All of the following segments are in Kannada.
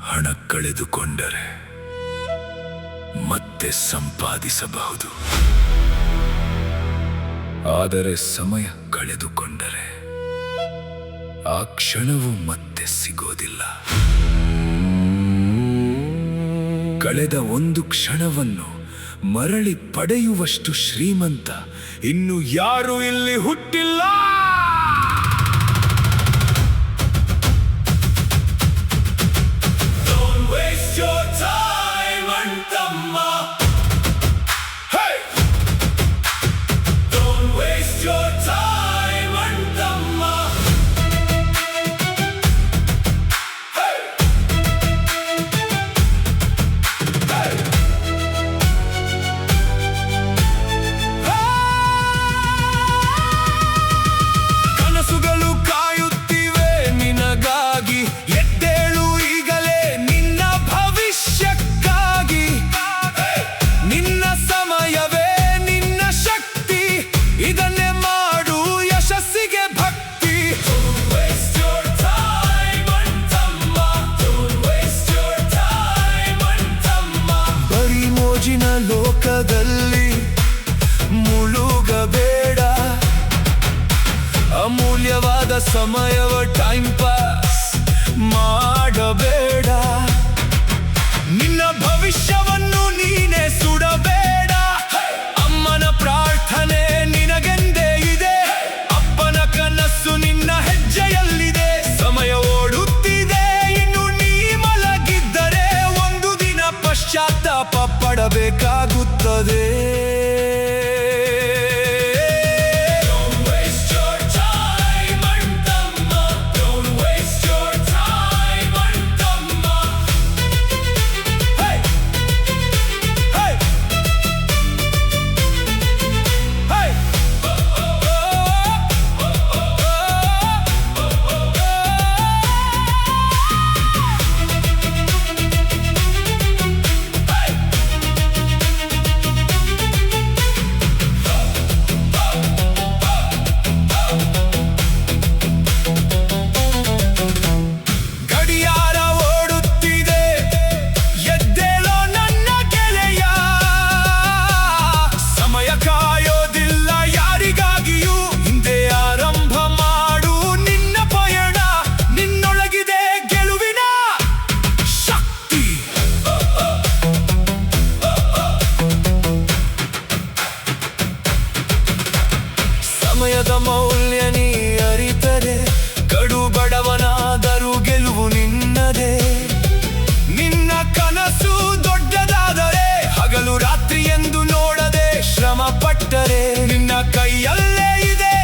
ಹಣ ಕಳೆದುಕೊಂಡರೆ ಮತ್ತೆ ಸಂಪಾದಿಸಬಹುದು, ಆದರೆ ಸಮಯ ಕಳೆದುಕೊಂಡರೆ ಆ ಕ್ಷಣವು ಮತ್ತೆ ಸಿಗೋದಿಲ್ಲ. ಕಳೆದ ಒಂದು ಕ್ಷಣವನ್ನು ಮರಳಿ ಪಡೆಯುವಷ್ಟು ಶ್ರೀಮಂತ ಇನ್ನು ಯಾರೂ ಇಲ್ಲಿ ಹುಟ್ಟಿಲ್ಲ. ಲೋಕದಲ್ಲಿ ಮುಳುಗಬೇಡ, ಅಮೂಲ್ಯವಾದ ಸಮಯವ ಟೈಮ್ ಪಾಸ್ ಮಾಡಬೇಡ. ನಿನ್ನ ಭವಿಷ್ಯವನ್ನು ನೀನೇ ಸುಡಬೇಡ. ಅಮ್ಮನ ಪ್ರಾರ್ಥನೆ ನಿನಗೆಂದೇ ಇದೆ, ಅಪ್ಪನ ಕನಸು ನಿನ್ನ ಹೆಜ್ಜೆಯಲ್ಲಿದೆ. ಸಮಯ ಓಡುತ್ತಿದೆ, ಇನ್ನು ನೀ ಮಲಗಿದ್ದರೆ ಒಂದು ದಿನ ಪಶ್ಚಾತ್ತಾಪ ಪಡಬೇಕಾಗುತ್ತದೆ. ಸಮಯದ ಮೌಲ್ಯ ನೀ ಅರಿತರೆ, ಕಡು ಬಡವನಾದರೂ ಗೆಲುವು ನಿನ್ನದೇ. ನಿನ್ನ ಕನಸು ದೊಡ್ಡದಾದರೆ, ಹಗಲು ರಾತ್ರಿ ಎಂದು ನೋಡದೆ ಶ್ರಮ ಪಟ್ಟರೆ, ನಿನ್ನ ಕೈಯಲ್ಲೇ ಇದೆ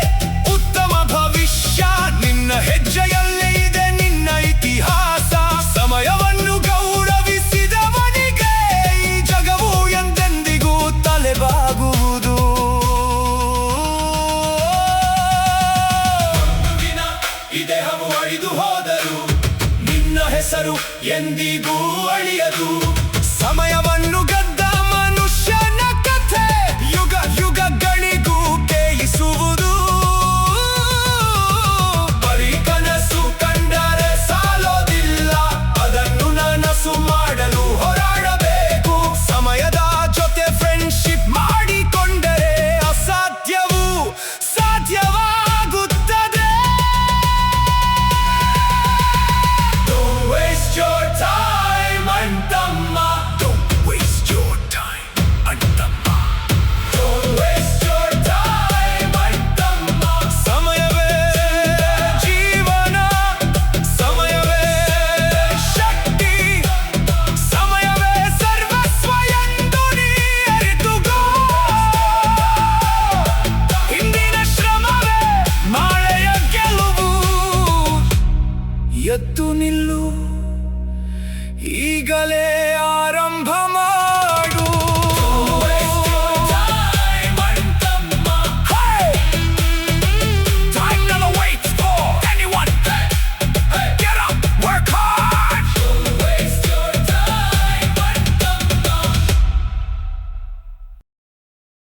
ಉತ್ತಮ ಭವಿಷ್ಯ. ನಿನ್ನ ಹೆಜ್ಜೆಯಲ್ಲೇ ಇದೆ ನಿನ್ನ ಇತಿಹಾಸ. ಸಮಯವನ್ನು ಗೌರವಿಸಿದವನಿಗೆ ಈ ಜಗವು ಎಂದೆಂದಿಗೂ ತಲೆಬಾಗುವುದು. ದೇಹವು ಅಳಿದು ಹೋದರು ನಿನ್ನ ಹೆಸರು ಎಂದಿಗೂ ಅಳಿಯದು. ಸಮಯವನ್ನು